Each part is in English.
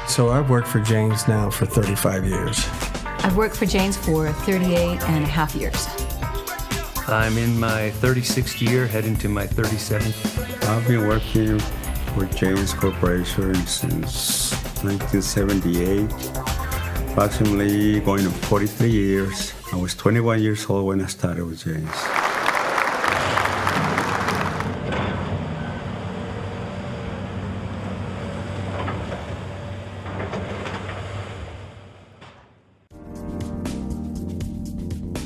So I've worked for Jaynes now for 35 years. I've worked for Jaynes for 38 and a half years. I'm in my 36th year, heading to my 37th. I've been working for Jaynes Corporation since 1978, approximately going to 43 years. I was 21 years old when I started with Jaynes.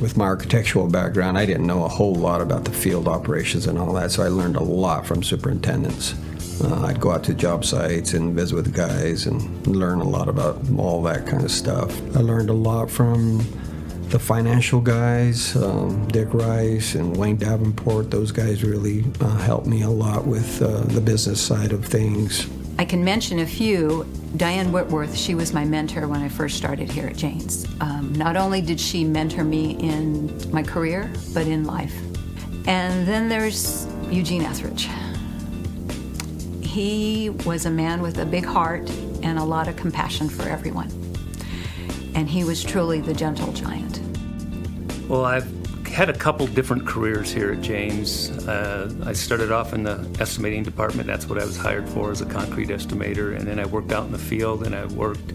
With my architectural background, I didn't know a whole lot about the field operations and all that, so I learned a lot from superintendents. I'd go out to job sites and visit with the guys and learn a lot about all that kind of stuff. I learned a lot from the financial guys, Dick Rice and Wayne Davenport. Those guys really helped me a lot with the business side of things. I can mention a few. Diane Whitworth, she was my mentor when I first started here at Jaynes. Not only did she mentor me in my career, but in life. And then there's Eugene Etheridge. He was a man with a big heart and a lot of compassion for everyone. And he was truly the gentle giant. Well, I've had a couple different careers here at Jaynes. I started off in the estimating department. That's what I was hired for, as a concrete estimator. And then I worked out in the field, and I worked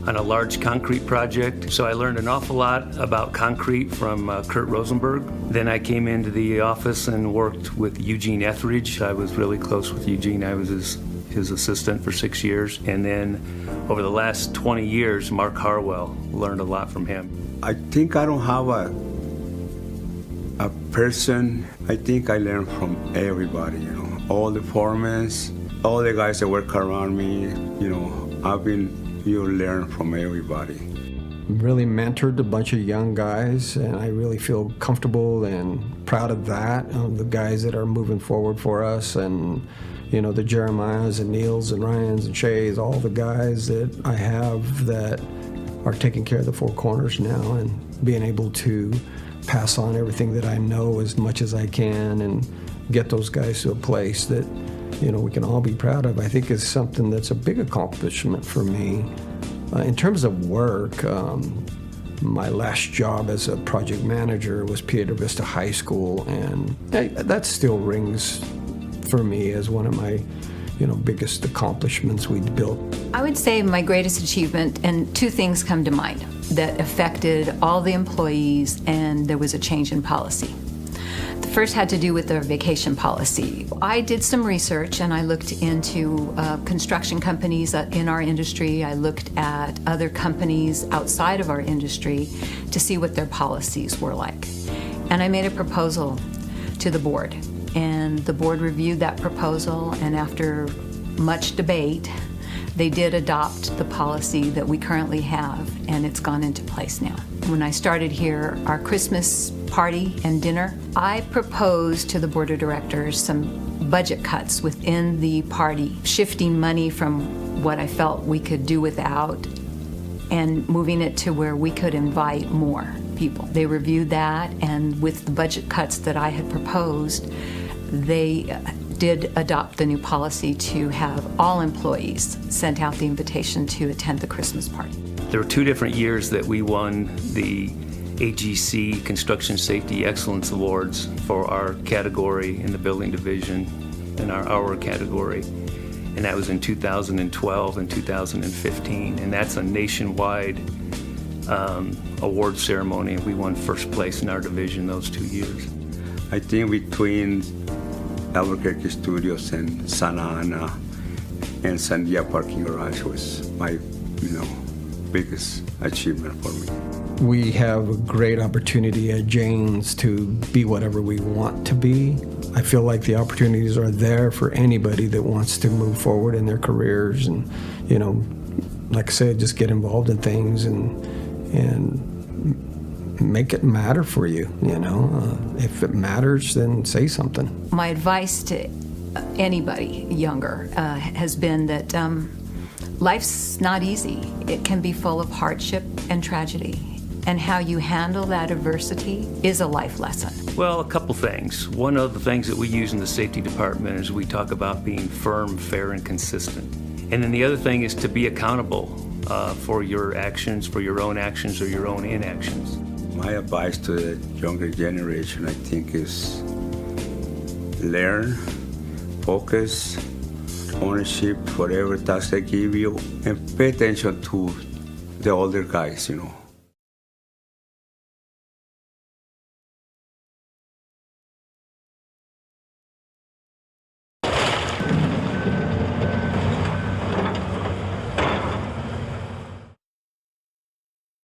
on a large concrete project. So I learned an awful lot about concrete from Kurt Rosenberg. Then I came into the office and worked with Eugene Etheridge. I was really close with Eugene. I was his assistant for 6 years. And then over the last 20 years, Mark Harwell. Learned a lot from him. I think I don't have a person. I think I learn from everybody, all the foremen, all the guys that work around me, you learn from everybody. Really mentored a bunch of young guys, and I really feel comfortable and proud of that, the guys that are moving forward for us, and the Jeremiahs and Neils and Ryans and Shays, all the guys that I have that are taking care of the Four Corners now, and being able to pass on everything that I know as much as I can and get those guys to a place that, we can all be proud of, I think is something that's a big accomplishment for me. In terms of work, my last job as a project manager was Piedra Vista High School, and that still rings for me as one of my biggest accomplishments we'd built. I would say my greatest achievement, and two things come to mind that affected all the employees, and there was a change in policy. The first had to do with their vacation policy. I did some research and I looked into construction companies in our industry. I looked at other companies outside of our industry to see what their policies were like. And I made a proposal to the board. And the board reviewed that proposal, and after much debate, they did adopt the policy that we currently have, and it's gone into place now. When I started here, our Christmas party and dinner, I proposed to the board of directors some budget cuts within the party, shifting money from what I felt we could do without and moving it to where we could invite more people. They reviewed that, and with the budget cuts that I had proposed, they did adopt the new policy to have all employees sent out the invitation to attend the Christmas party. There were 2 different years that we won the AGC Construction Safety Excellence Awards for our category in the building division, in our hour category. And that was in 2012 and 2015. And that's a nationwide award ceremony. We won first place in our division those 2 years. I think between Albuquerque Studios and Santa Ana and Sandia Parking Garage was my, biggest achievement for me. We have a great opportunity at Jaynes to be whatever we want to be. I feel like the opportunities are there for anybody that wants to move forward in their careers and, like I said, just get involved in things and make it matter for you, If it matters, then say something. My advice to anybody younger has been that life's not easy. It can be full of hardship and tragedy. And how you handle that adversity is a life lesson. Well, a couple things. One of the things that we use in the safety department is we talk about being firm, fair, and consistent. And then the other thing is to be accountable for your actions, for your own actions or your own inactions. My advice to the younger generation, I think, is learn, focus, ownership, whatever task they give you, and pay attention to the older guys,